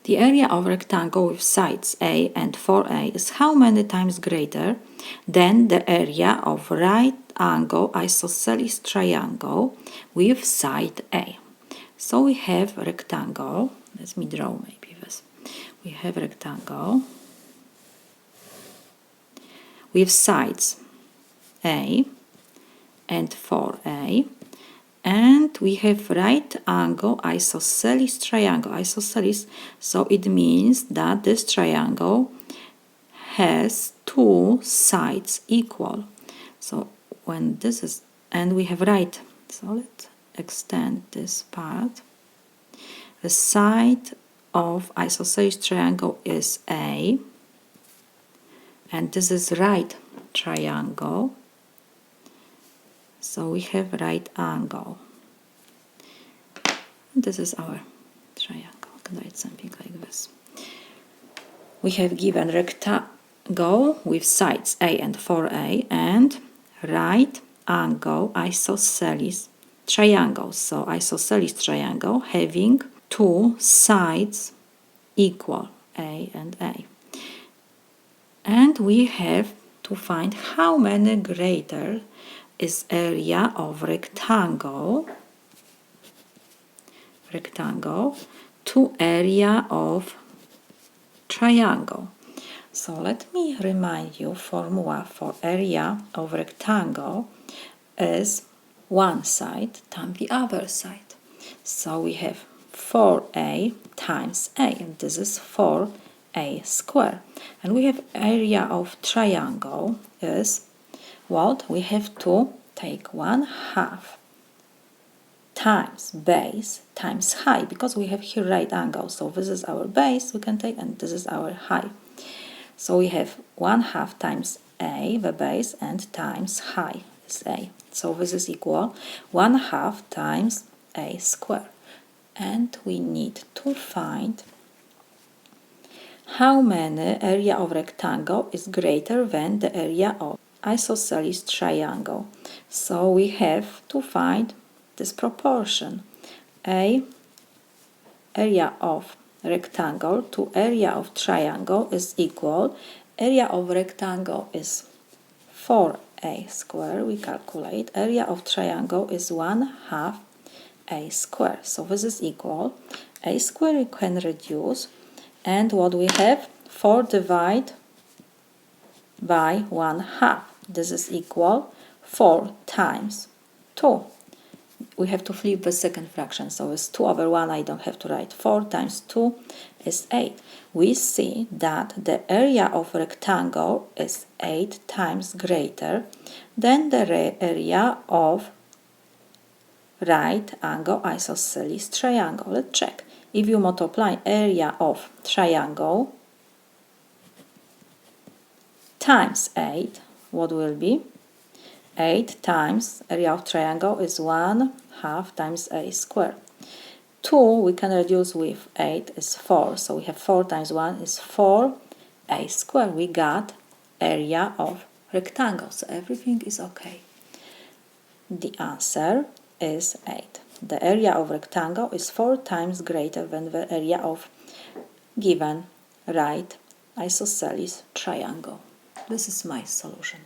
The area of rectangle with sides A and 4A is how many times greater than the area of right angle isosceles triangle with side A. So we have rectangle. Let me draw maybe this. We have rectangle with sides A and 4A, and we have right angle isosceles triangle. Isosceles, so it means that this triangle has two sides equal. So when this is, and we have right, so let's extend this part. The side of isosceles triangle is A, and this is right triangle. So we have right angle. This is our triangle. I can write something like this. We have given rectangle with sides A and 4A and right angle isosceles triangle. So isosceles triangle having two sides equal, A and A. And we have to find how many greater is area of rectangle to area of triangle. So let me remind you, formula for area of rectangle is one side times the other side. So we have 4A times A, and this is 4A squared. And we have area of triangle is what? We have to take 1/2 times base times height, because we have here right angle. So this is our base we can take, and this is our height. So we have 1/2 times A, the base, and times height is A. So this is equal 1/2 times A squared. And we need to find how many area of rectangle is greater than the area of isosceles triangle. So we have to find this proportion. Area of rectangle to area of triangle is equal. Area of rectangle is 4A squared. We calculate. Area of triangle is 1/2 A squared. So this is equal. A squared we can reduce. And what we have? 4 divided by 1/2. This is equal 4 times 2. We have to flip the second fraction, so it's 2/1. I don't have to write. 4 times 2 is 8. We see that the area of rectangle is 8 times greater than the area of right angle isosceles triangle. Let's check. If you multiply area of triangle times 8, what will be? 8 times area of triangle is 1/2 times A squared. 2 we can reduce with 8 is 4, so we have 4 times 1 is 4A squared. We got area of rectangle, so everything is okay. The answer is 8. The area of rectangle is 4 times greater than the area of given right isosceles triangle. This is my solution.